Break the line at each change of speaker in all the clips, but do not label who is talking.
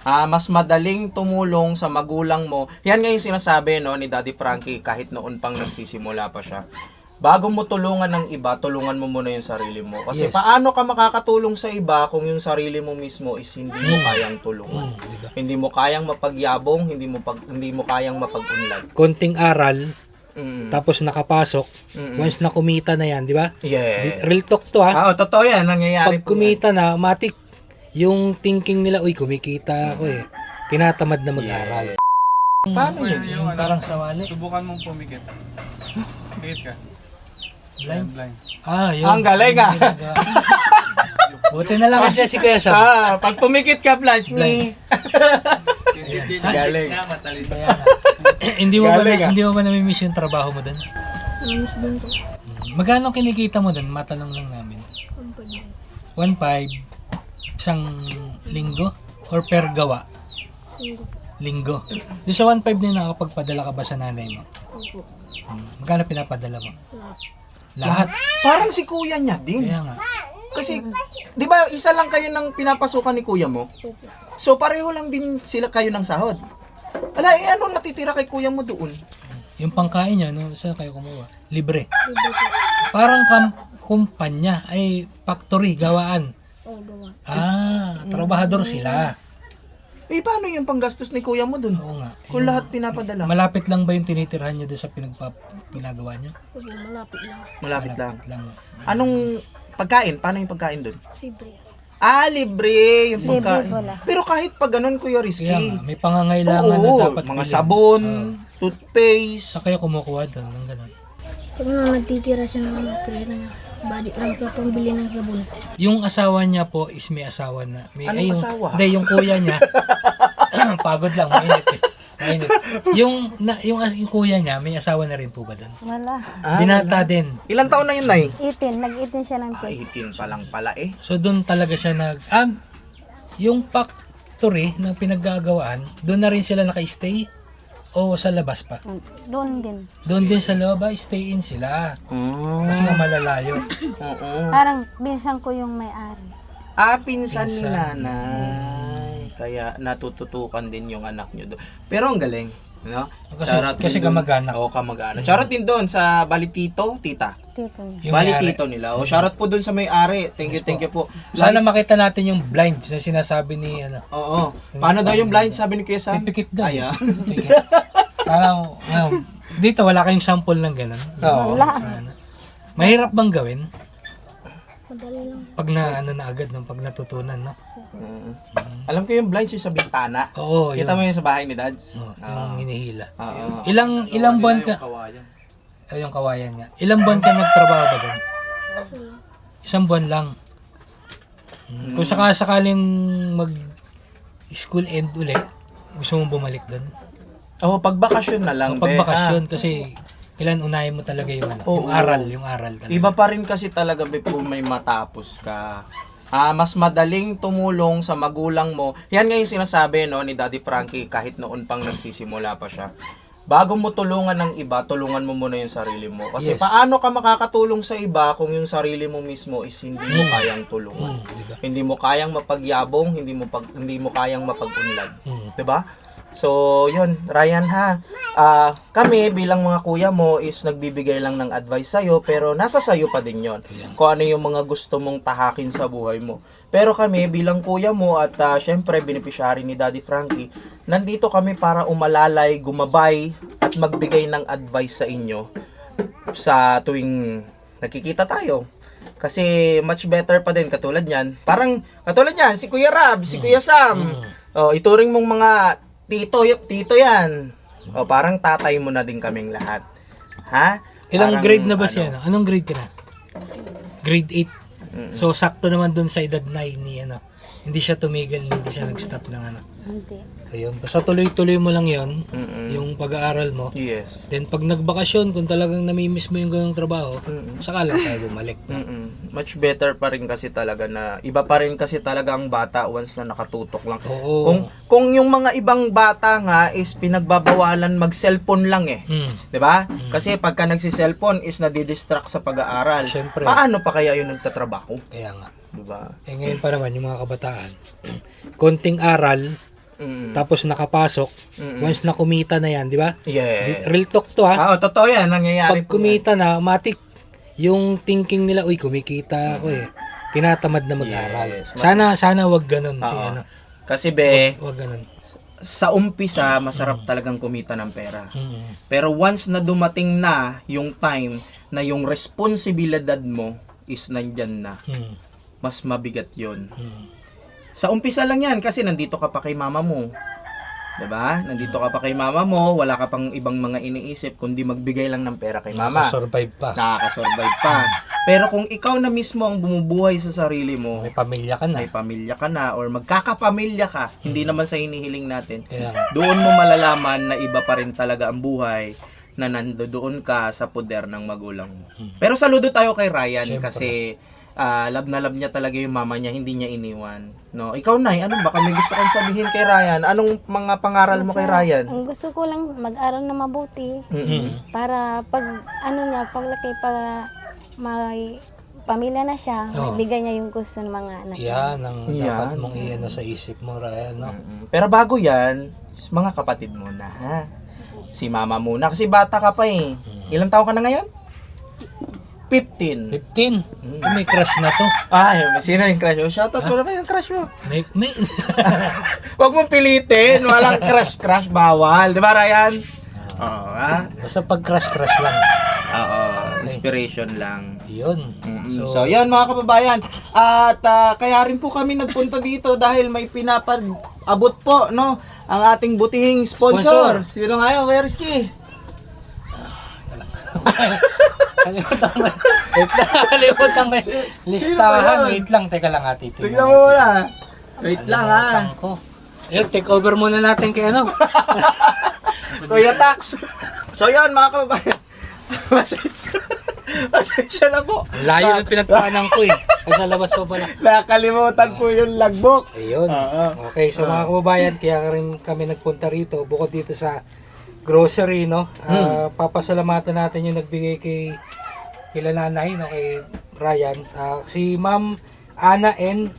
Mas madaling tumulong sa magulang mo. Yan nga yung sinasabi no, ni Daddy Frankie kahit noon pang nagsisimula pa siya. Bago mo tulungan ng iba, tulungan mo muna yung sarili mo. Kasi
Yes.
paano ka makakatulong sa iba kung yung sarili mo mismo is hindi mo kayang tulungan.
Diba?
Hindi mo kayang mapagyabong, hindi mo kayang mapagunlad.
Konting aral,
Mm.
tapos nakapasok, once na kumita na yan, di ba?
Yeah.
Real talk to ha.
Totoo yan. Nangyayari
Pag kumita na, matik, yung thinking nila, uy, kumikita ako eh. Tinatamad na mag-aral.
Paano yun?
Yung parang sa wallet.
Subukan mong pumikit. Pikit ka.
Blind.
Blind.
Yun.
Ang galing ah.
Buti na lang kaya si Kuya Sam.
Pag pumikit ka, Blanche, ni... Galing.
Hindi mo ba
Galing,
hindi mo ba namimiss yung trabaho mo doon?
Namiss din ko.
Magkano kinikita mo doon? Matanong lang namin.
Ang pagay.
1.5 isang linggo or per gawa?
Hindi po.
Linggo. Doon sa 1.5 na nakapagpadala ka ba sa nanay mo?
Opo.
Magkano pinapadala mo?
Lahat.
Lahat.
Parang si kuya niya din.
Kaya nga.
Kasi, di ba, isa lang kayo ng pinapasukan ni kuya mo?
Opo.
So, pareho lang din sila kayo ng sahod. Ala, ano natitira kay kuya mo doon?
Yung pangkain niya, no, saan kayo kumuha? Libre.
Libre po.
Parang kumpanya, ay factory, gawaan.
Oo, gawa.
Trabahador sila.
Eh, paano yung panggastos ni kuya mo doon?
Oo nga.
Kung lahat pinapadala.
Malapit lang ba yung tinitirhan niya doon sa pinagawa niya?
Opo, malapit lang.
Malapit lang.
lang.
Anong pagkain? Paano yung pagkain doon?
Libre.
Libre yung pagkain. Pero kahit pag ganun, Kuya
Kaya
Rizky.
nga, may pangangailangan na
Oo,
dapat
mga
bilhin.
sabon, toothpaste.
Sa kayo kumukuha doon ng ganun.
Pag nagtitira siya ng mga pera niya, balik lang sa pambili ng sabon.
Yung asawa niya po is may asawa na.
Anong asawa?
Hindi, yung kuya niya. Pagod lang, mainit eh. Mainit. Yung kuya niya, may asawa na rin po ba doon?
Wala.
Binata din.
Ilang taon na yun, Nay?
18. Nag-18 siya ng
18 pa lang pala eh.
So doon talaga siya yung factory na pinaggagawaan, doon na rin sila naka-stay? O sa labas pa?
Doon din.
Doon din sa loob, stay in sila. Kasi nga malalayo.
Oo.
Parang binsan ko yung may-ari.
Pinsan ni nanay. Kaya natututukan din yung anak nyo doon. Pero ang galing. No?
Kasi kamag-anak.
Oo, kamag-anak. Shoutout din doon sa Balitito, tita.
Tito.
Yung
Bali
may-ari.
tito nila. Shoutout po doon sa may-ari. Thank you po.
Sana makita natin yung blind na sinasabi ni
Oo. Paano daw yung blind sabi ni Kuya Sam?
Pipikit daw.
Ay,
Pipikit. Sana, dito wala kayong sample ng ganun.
Oo.
Sana. Mahirap bang gawin?
Madali lang.
Pag na agad, pag natutunan, no?
Alam ko yung blind sa bintana.
Oo,
Kita mo yun sa bahay ni Dads?
yung hinihila.
Oo.
Ilang buwan ka? Yung kawayan niya. Ilang buwan ka nagtrabaho ba doon? Isang buwan lang. Kung sakaling mag school end ulit, gusto mo bumalik doon?
Pag bakasyon na lang.
Pag
be.
bakasyon, kasi kailan unahin mo talaga yung
Oo.
yung aral talaga.
Iba pa rin kasi talaga be, kung may matapos ka. Mas madaling tumulong sa magulang mo. Yan nga yung sinasabi no, ni Daddy Frankie kahit noon pang nagsisimula pa siya. Bago mo tulungan ng iba, tulungan mo muna yung sarili mo. Kasi
Yes.
paano ka makakatulong sa iba kung yung sarili mo mismo is hindi mo kayang tulungan.
Diba?
Hindi mo kayang mapagyabong, hindi mo kayang mapagunlad. 'Di ba? So, yun, Ryan ha. Kami bilang mga kuya mo is nagbibigay lang ng advice sa'yo, pero nasa sa'yo pa din yon. Kung ano yung mga gusto mong tahakin sa buhay mo. Pero kami bilang kuya mo at syempre beneficiary ni Daddy Frankie, nandito kami para umalalay, gumabay at magbigay ng advice sa inyo sa tuwing nakikita tayo. Kasi much better pa din katulad niyan. Parang katulad niyan, si Kuya Rab, si Kuya Sam. Ituring mong mga tito yan. Parang tatay mo na din kaming lahat. Ha?
Ilang
Parang,
grade na ba siya? Anong grade ka na? Grade 8. So, sakto naman dun sa edad 9 ni Hindi siya tumigil, hindi siya nag-stop ng
Hindi.
Ayun. Basta tuloy-tuloy mo lang yon
Mm-mm.
yung pag-aaral mo.
Yes.
Then, pag nagbakasyon, kung talagang namimiss mo yung ganung trabaho, saka lang tayo bumalik.
Much better pa rin kasi talaga na, iba pa rin kasi talaga ang bata once na nakatutok lang.
Oo.
Kung yung mga ibang bata nga is pinagbabawalan mag-cellphone lang eh. 'Di ba? Kasi pagka nagsi-cellphone is nadidistract sa pag-aaral.
Siyempre.
Paano pa kaya yung nagtatrabaho?
Kaya nga.
'Di ba?
Ngayon pa naman, yung mga kabataan, konting aral, tapos nakapasok, once na kumita na yan, di ba?
Yeah.
Real talk to ha.
Totoo yan. Nangyayari
Pag kumita na, matik, yung thinking nila, uy, kumikita ako eh. Tinatamad na mag-aral.
Yes.
Sana wag ganun. Si,
Oo.
ano,
Kasi be,
wag ganun.
sa umpisa, masarap talagang kumita ng pera.
Mm.
Pero once na dumating na yung time na yung responsibilidad mo is nandyan na,
Mm.
mas mabigat yon.
Mm.
Sa umpisa lang yan kasi nandito ka pa kay mama mo. 'Di ba? Nandito ka pa kay mama mo, wala ka pang ibang mga iniisip kundi magbigay lang ng pera kay mama.
Survive pa.
Nakaka-survive pa. Pero kung ikaw na mismo ang bumubuhay sa sarili mo,
May pamilya ka na.
may pamilya ka na or magkakapamilya ka, hindi naman sa hinihiling natin,
Kaya,
doon mo malalaman na iba pa rin talaga ang buhay na nandoon ka sa poder ng magulang mo. Pero saludo tayo kay Ryan.
Siyempre.
Kasi love na love niya talaga yung mama niya, hindi niya iniwan. No, ikaw Nay, ano baka may gusto kang sabihin kay Ryan? Anong mga pangaral mo kay Ryan?
Ang gusto ko lang mag-aral na mabuti
Mm-mm.
para pag ano niya, paglaki pa may pamilya na siya,
Oo.
magbigay niya yung gusto ng mga anak.
yan ang
Yan.
dapat mong iyan sa isip mo, Ryan, no?
Pero bago yan, mga kapatid muna ha. Si mama muna kasi bata ka pa eh. Ilang taon ka na ngayon? 15.
15. May crush na to.
Ay, sino yung crush mo? Shoutout mo naman yung crush mo.
May
Huwag mong pilitin. Walang crush. Bawal. Di ba, Ryan? Oo, ha?
Basta pag crush lang.
Oo. Inspiration lang.
Yun.
So, yan mga kababayan. At kaya rin po kami nagpunta dito dahil may pinapag-abot po, no? Ang ating butihing sponsor. Sino nga yun, Kuya Rizky?
Kalimutan ko. Listahan. Wait lang. Teka lang ati.
Tignan mo muna. Wait lang, ha?
Ko. Take over muna natin kay ano.
Kuya Tax. So, yan mga kababayan. Pasensya na po.
Ang layo ng pinagpaanan ko eh. Nasa labas pa pala.
Nakalimutan po yung logbook.
Ayun.
Oo.
Okay, so mga kababayan, kaya rin kami nagpunta rito, bukod dito sa grocery, no? Papasalamatan natin yung nagbigay kila nanay, no? Kay Ryan. Si Ma'am Ana N,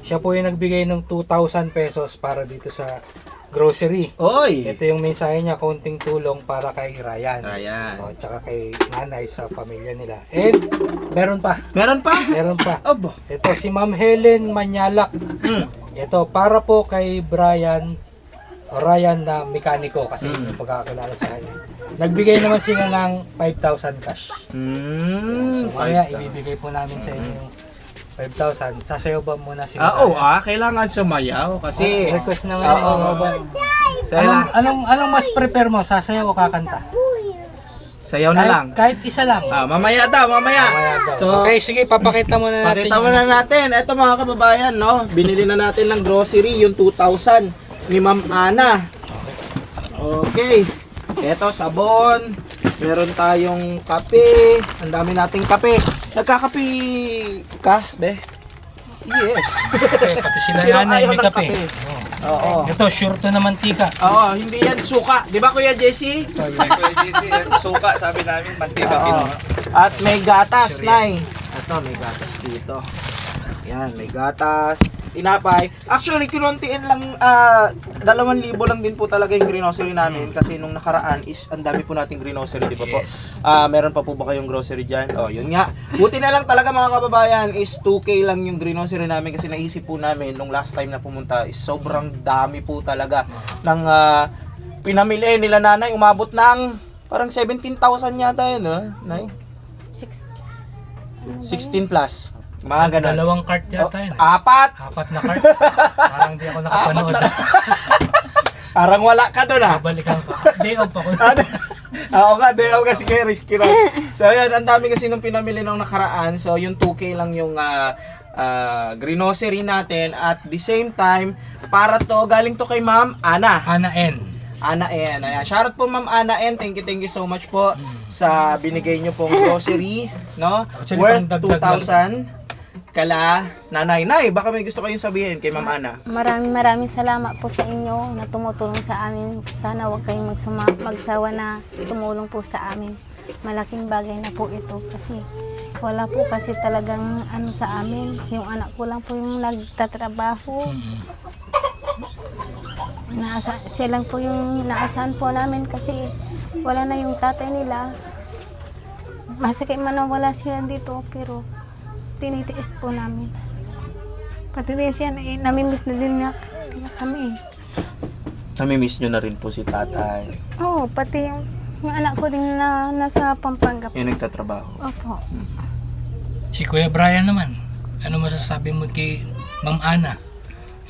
siya po yung nagbigay ng 2,000 pesos para dito sa grocery.
Oy!
Ito yung mensahe niya, konting tulong para kay Ryan.
Ayan.
O, tsaka kay nanay sa pamilya nila. And, meron pa.
Meron pa?
Meron pa.
Abo.
Ito si Ma'am Helen Manyalak. Ito para po kay Ryan na mekaniko kasi yung pagkakakilala sa kanya. Nagbigay naman sila ng 5,000 cash. So kaya ibibigay po namin sa inyo yung 5,000. Sasayaw ba muna si
Kailangan sumayaw kasi
request naman
Oo.
ako ba? Anong mas prepare mo? Sasayaw o kakanta?
sayaw na lang.
Kahit isa lang.
Mamaya daw. So,
Okay, sige, papakita muna natin.
pakita mo na natin. Ito mga kababayan, no? Binili na natin ng grocery, yung 2,000 ni Ma'am Ana. Okay. Ito, sabon. Meron tayong kape. Ang dami nating kape. Nagkakape ka, be? Yes.
Okay, pati sila
Sino
nanay
ayaw
may
ng
kape.
Oo.
Ito, sure to na mantika.
Oo, hindi yan suka. Di ba, Kuya Jesse?
Kuya JC, suka sabi namin, mantika
Oo.
kinuha.
At may gatas, Nay. Ito, may gatas dito. Yan, may gatas. Tinapay. Actually, kinuntiin lang, 2,000 lang din po talaga yung grocery namin kasi nung nakaraan is ang dami po nating grocery, di ba po?
Yes.
Meron pa po ba kayong grocery dyan? Oh, yun nga. Buti na lang talaga mga kababayan is 2K lang yung grocery namin kasi naisip po namin nung last time na pumunta is sobrang dami po talaga ng pinamili nila nanay. Umabot ng parang 17,000 yata yun, Nay? 16 plus. Mga ganun.
Dalawang cart yata yun.
4.
Apat na cart. Parang di ako nakapanood.
Parang wala ka doon
Babalikan ko. Day off ako.
Oo nga, day off kasi kay Risky Ron. So yan, ang dami kasi nung pinamili nung nakaraan. So yung 2K lang yung grocery natin. At the same time, para to, galing to kay Ma'am Ana.
Ana N.
Ana N. Ayan. Shoutout po Ma'am Ana N. Thank you so much po sa binigay nyo pong grocery. No?
Actually,
Worth
pang dagdag
2,000. Kala nanay. Nay, baka may gusto kayong sabihin kay Ma'am Ana.
Maraming salamat po sa inyo na tumutulong sa amin. Sana huwag kayong magsawa na tumulong po sa amin. Malaking bagay na po ito kasi wala po kasi talagang ano sa amin. Yung anak ko lang po yung nagtatrabaho. Siya lang po yung naasahan po namin kasi wala na yung tatay nila. Masakit man na wala sila dito pero tinitiis po namin. Pati din siya, namimiss na din na kami.
Namimiss nyo na rin po si tatay.
Oo, pati yung anak ko din na nasa Pampanga po.
Yung nagtatrabaho.
Opo.
Si Kuya Brian naman, ano masasabi mo kay Ma'am Ana?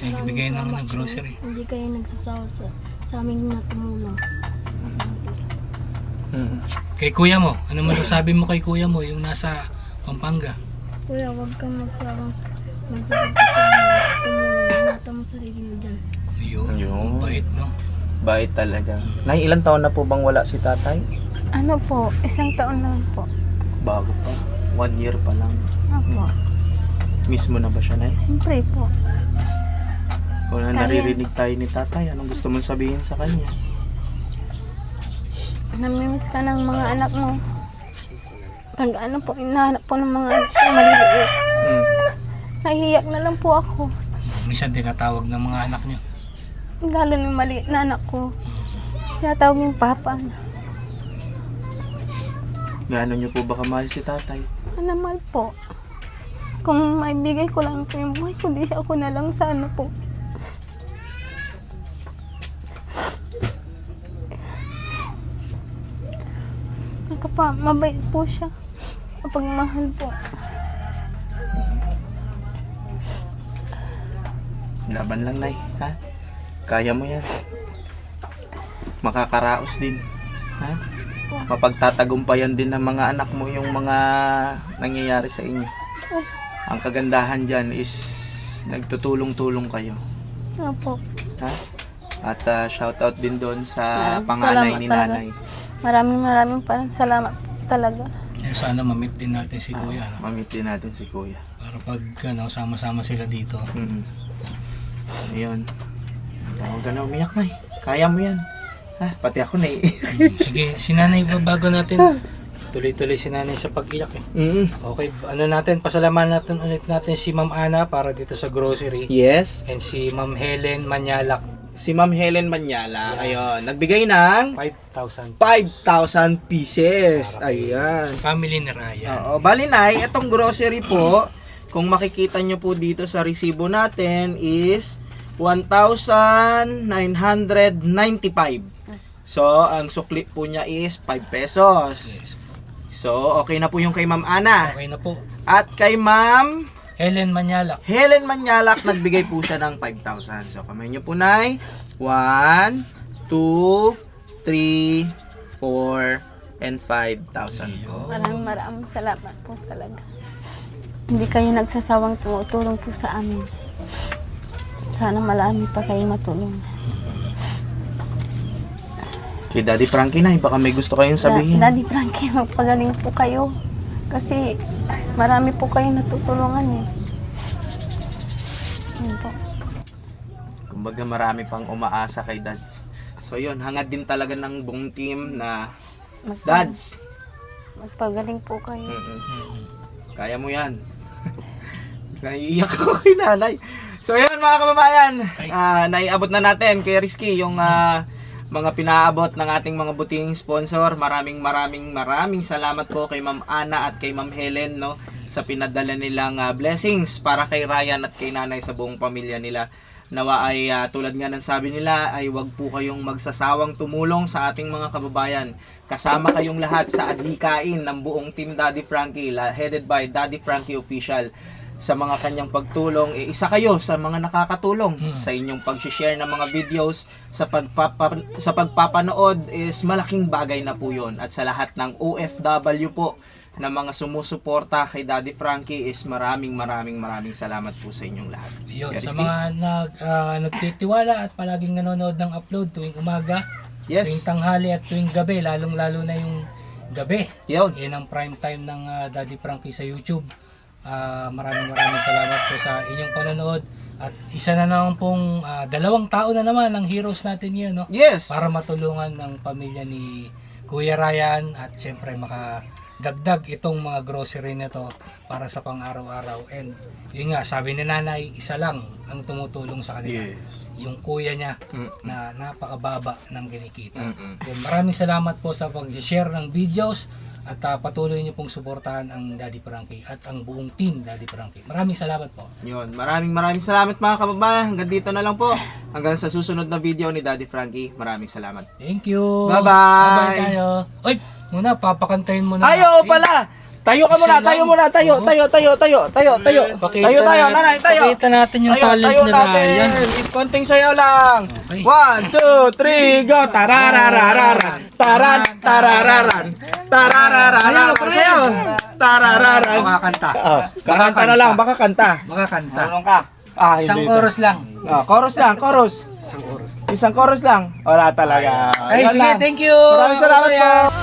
Nagbigay ng grocery.
Hindi kayo nagsasawa sa aming natulong.
Mm.
Kay kuya mo, ano masasabi mo kay kuya mo yung nasa Pampanga?
Kuya, huwag kang magsawang tumulong. Ingatan mo sarili mo dyan.
Ayun,
Ayun.
bait no?
Bait talaga. Nay, ilang taon na po bang wala si tatay?
Ano po, 1 taon lang po.
Bago pa. 1 year pa lang.
Opo.
Miss mo na ba siya, Nay?
Siyempre po.
Kung
Kaya.
naririnig tayo ni tatay, anong gusto mong sabihin sa kanya?
Namimiss ka ng mga anak mo. Pag ano po, inahanap po ng mga anak ko maliliit.
Mm.
Nahihiyak na lang po ako.
Minsan tinatawag ng mga anak niyo.
Lalo na yung maliit na anak ko. Kaya tawag yung papa niya.
Gaano niyo po ba kamahal si tatay?
Naman po. Kung maibigay ko lang po yung buhay ko, di siya ako na lang sa ano po. Mabait po siya. Mapagmahal po.
Laban lang, Nay. Ha? Kaya mo yan. Makakaraos din. Ha? Mapagtatagumpayan din ng mga anak mo yung mga nangyayari sa inyo. Ang kagandahan dyan is nagtutulong-tulong kayo.
Opo.
Ha? At shoutout din doon sa
Maraming
panganay
salamat
ni
talaga.
nanay.
Maraming parang salamat talaga.
Eh, sana ma-meet din natin si kuya. No?
Mamit din natin si kuya.
Para pag sama-sama sila dito.
Mm. Ayun. Huwag ka na umiyak, Nay. Kaya mo yan. Ha? Pati ako, Nay.
Sige, si nanay pa bago natin. Tuloy-tuloy si nanay sa pag-iyak eh.
Mm.
Okay, ano natin, pasalamat natin ulit natin si Ma'am Ana para dito sa grocery.
Yes.
And si Ma'am Helen Manyalak,
Si Ma'am Helen Manyala. Ayun. Nagbigay ng
5,000.
5,000 pieces. Ayan.
Family ni Ryan.
Oo. Bali, Nay, itong grocery po, kung makikita nyo po dito sa resibo natin is 1,995. So, ang sukli po niya is 5 pesos.
Yes.
So, okay na po yung kay Ma'am Ana.
Okay na po.
At kay Ma'am
Helen Manyalak.
Helen Manyalak, nagbigay po siya ng 5,000. So, kamay nyo po, Nay. 1, 2, 3, 4, and 5,000 po.
Maraming salamat po talaga. Hindi kayo nagsasawang tumutulong po sa amin. Sana marami pa kayong matulong.
Kay Daddy Frankie, Nay, baka may gusto kayong sabihin.
Daddy Frankie, magpagaling po kayo. Kasi marami po kayong natutulungan eh. Yun po.
Kumbaga marami pang umaasa kay Dads. So yun, hangad din talaga ng buong team na Dads.
Magpagaling po kayo.
Kaya mo yan. Naiiyak ako kay nanay. So yun mga kababayan, naiabot na natin kay Rizky yung mga pinaabot ng ating mga buting sponsor. Maraming salamat po kay Ma'am Ana at kay Ma'am Helen, no, sa pinadala nilang blessings para kay Ryan at kay nanay sa buong pamilya nila. Nawa ay tulad nga ng sabi nila ay wag po kayong magsasawang tumulong sa ating mga kababayan. Kasama kayong lahat sa adhikain ng buong Team Daddy Frankie, headed by Daddy Frankie Official. Sa mga kanyang pagtulong, isa kayo sa mga nakakatulong sa inyong pag-share ng mga videos, sa pagpapanood is malaking bagay na po yun. At sa lahat ng OFW po na mga sumusuporta kay Daddy Frankie is maraming salamat po sa inyong lahat.
Yun,
Yes,
sa
Steve?
mga nagtitiwala at palaging nanonood ng upload tuwing umaga,
Yes.
tuwing tanghali at tuwing gabi, lalong-lalo na yung gabi.
Yun.
Yan ang prime time ng Daddy Frankie sa YouTube. Maraming salamat po sa inyong panonood. At isa na naman pong 2 tao na naman ang heroes natin ngayon, no?
Yes.
Para matulungan ng pamilya ni Kuya Ryan at siyempre dagdag itong mga grocery nito para sa pang-araw-araw. And yun nga, sabi ni nanay, isa lang ang tumutulong sa kanila. Yung kuya niya na napakababa ng kinikita. Yun, maraming salamat po sa pag-share ng videos at patuloy niyo pong suportahan ang Daddy Frankie at ang buong team Daddy Frankie. Maraming salamat po.
Yun, maraming salamat mga kababayan. Hanggang dito na lang po. Hanggang sa susunod na video ni Daddy Frankie. Maraming salamat.
Thank you.
Bye-bye.
Bye-bye tayo. Oy, muna papakantayin mo na.
Ayo pala! Tayo ka muna, tayo muna, tayo. Tayo tayo, nanay, tayo.
Pakita natin yung talent
Tayo
ni
natin.
Ryan.
Konting sayaw lang.
Okay.
1, 2, 3, go! Tararararan. Taran, tarararan. Tararararan. Sayaw. Tarararan.
Makakanta.
Kakanta na lang, baka kanta.
Makakanta.
Tulong ka.
Isang oras lang.
Chorus lang, chorus. Isang chorus lang. Wala talaga.
Ay,
Yan
sige,
lang.
thank you.
Maraming salamat po.